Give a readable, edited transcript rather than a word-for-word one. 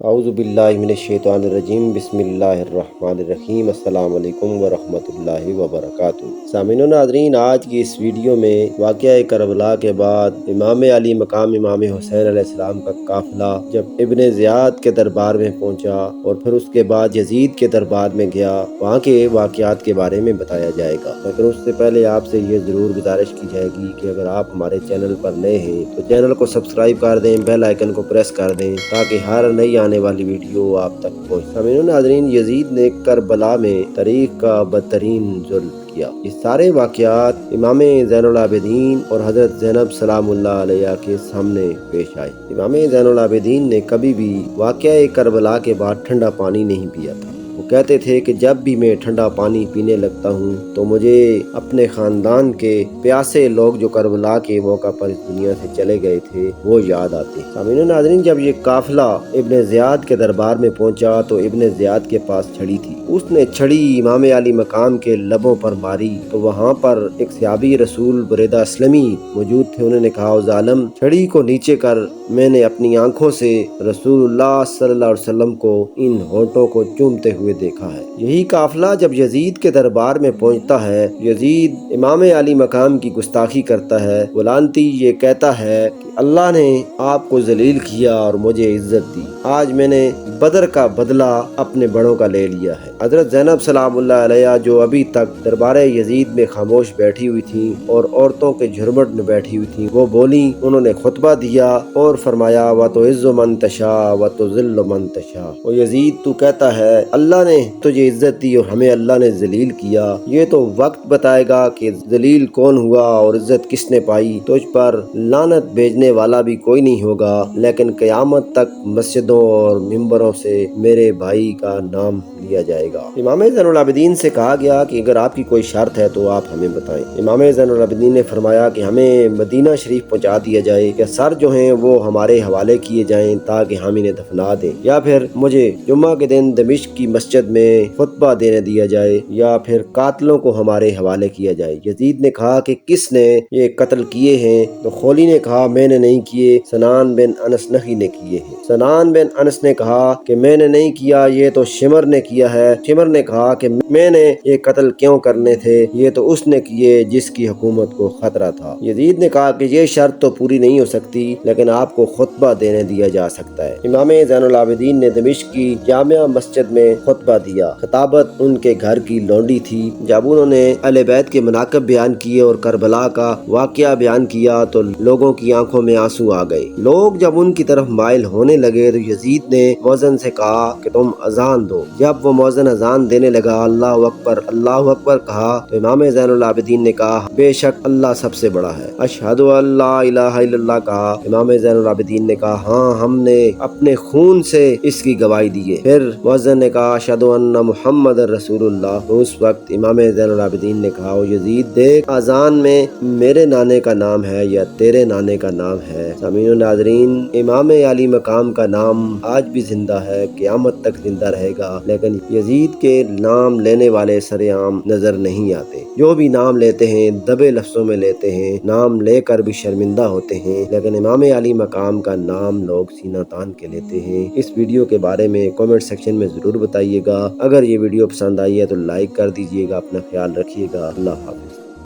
اعوذ باللہ من الشیطان الرجیم بسم اللہ الرحمن الرحیم السلام علیکم ورحمۃ اللہ وبرکاتہ۔ سامعین و ناظرین، آج کی اس ویڈیو میں واقعہ کربلا کے بعد امام علی مقام امام حسین علیہ السلام کا قافلہ جب ابن زیاد کے دربار میں پہنچا اور پھر اس کے بعد یزید کے دربار میں گیا، وہاں کے واقعات کے بارے میں بتایا جائے گا۔ لیکن اس سے پہلے آپ سے یہ ضرور گزارش کی جائے گی کہ اگر آپ ہمارے چینل پر نئے ہیں تو چینل کو سبسکرائب کر دیں، بیل آئیکن کو پریس کر دیں تاکہ ہر نئی آنے والی ویڈیو آپ تک پہنچ۔ سامعین و ناظرین، یزید نے کربلا میں تاریخ کا بدترین ظلم کیا۔ یہ سارے واقعات امام زین العابدین اور حضرت زینب سلام اللہ علیہ کے سامنے پیش آئے۔ امام زین العابدین نے کبھی بھی واقعہ کربلا کے بعد ٹھنڈا پانی نہیں پیا تھا۔ وہ کہتے تھے کہ جب بھی میں ٹھنڈا پانی پینے لگتا ہوں تو مجھے اپنے خاندان کے پیاسے لوگ جو کربلا کے موقع پر اس دنیا سے چلے گئے تھے وہ یاد آتے۔ سامعین و ناظرین، جب یہ قافلہ ابن زیاد کے دربار میں پہنچا تو ابن زیاد کے پاس چھڑی تھی۔ اس نے چھڑی امام علی مقام کے لبوں پر ماری تو وہاں پر ایک صحابی رسول بریدہ اسلمی موجود تھے۔ انہوں نے کہا، او ظالم، چھڑی کو نیچے کر، میں نے اپنی آنکھوں سے رسول اللہ صلی اللہ علیہ وسلم کو ان ہونٹوں کو چومتے ہوئے دیکھا ہے۔ یہی قافلہ جب یزید کے دربار میں پہنچتا ہے، یزید امام علی مقام کی گستاخی کرتا ہے، غلانتی یہ کہتا ہے کہ اللہ نے آپ کو ذلیل کیا اور مجھے عزت دی، آج میں نے بدر کا بدلہ اپنے بڑوں کا لے لیا ہے۔ حضرت زینب سلام اللہ علیہ جو ابھی تک دربار یزید میں خاموش بیٹھی ہوئی تھیں اور عورتوں کے جھرمٹ میں بیٹھی ہوئی تھیں، وہ بولیں، انہوں نے خطبہ دیا اور فرمایا، وَتُعِزُّ مَن تَشَاءُ وَتُذِلُّ مَن تَشَاءُ۔ او یزید، تو کہتا ہے اللہ نے تجھے عزت دی اور ہمیں اللہ نے ذلیل کیا، یہ تو وقت بتائے گا کہ ذلیل کون ہوا اور عزت کس نے پائی۔ تجھ پر لعنت بھیجنے والا بھی کوئی نہیں ہوگا، لیکن قیامت تک مسجدوں اور ممبروں سے میرے بھائی کا نام لیا جائے گا۔ امام زین العابدین سے کہا گیا کہ اگر آپ کی کوئی شرط ہے تو آپ ہمیں بتائیں۔ امام زین العابدین نے فرمایا کہ ہمیں مدینہ شریف پہنچا دیا جائے، کہ سر جو ہیں وہ ہمارے حوالے کیے جائیں تاکہ ہم انہیں دفنا دیں، یا پھر مجھے جمعہ کے دن دمشق کی مسجد میں خطبہ دینے دیا جائے، یا پھر قاتلوں کو ہمارے حوالے کیا جائے۔ یزید نے کہا کہ کس نے یہ قتل کیے ہیں؟ تو خولی نے کہا، میں نے نہیں کیے، سنان بن انس نخعی نے کیے ہیں۔ سنان بن انس نے کہا کہ میں نے نہیں کیا، یہ تو شمر نے کیا ہے۔ شمر نے کہا کہ میں نے یہ قتل کیوں کرنے تھے، یہ تو اس نے کیے جس کی حکومت کو خطرہ تھا۔ یزید نے کہا کہ یہ شرط تو پوری نہیں ہو سکتی، لیکن آپ کو خطبہ دینے دیا جا سکتا ہے۔ امام زین العابدین نے دمشق کی جامع مسجد میں خطبہ دیا۔ خطابت ان کے گھر کی لونڈی تھی۔ جب انہوں نے اہل بیت کے مناقب بیان کیے اور کربلا کا واقعہ بیان کیا تو لوگوں کی آنکھوں میں آنسو آ گئے۔ لوگ جب ان کی طرف مائل ہونے لگے تو یزید نے مؤذن سے کہا کہ تم اذان دو۔ جب وہ مؤذن اذان دینے لگا، اللہ اکبر کہا تو امام زین العابدین نے کہا، بے شک اللہ سب سے بڑا ہے۔ اشہد ان لا الہ الا اللہ کہا۔ امام زین العابدین نے کہا، ہاں، ہم نے اپنے خون سے اس کی گواہی دی ہے۔ پھر مؤذن نے کہا، اشہد ان محمد رسول اللہ۔ تو اس وقت امام زین العابدین نے کہا، او یزید، دیکھ اذان میں میرے نانے کا نام ہے یا تیرے نانے کا نام ہے؟ سامعین و ناظرین، امام علی مقام کا نام آج بھی زندہ ہے، قیامت تک زندہ رہے گا، لیکن یزید کے نام لینے والے سر عام نظر نہیں آتے۔ جو بھی نام لیتے ہیں دبے لفظوں میں لیتے ہیں، نام لے کر بھی شرمندہ ہوتے ہیں، لیکن امام علی مقام کا نام لوگ سینہ تان کے لیتے ہیں۔ اس ویڈیو کے بارے میں کامنٹ سیکشن میں ضرور بتائیے گا۔ اگر یہ ویڈیو پسند آئی ہے تو لائک کر دیجیے گا۔ اپنا خیال رکھیے گا۔ اللہ حافظ۔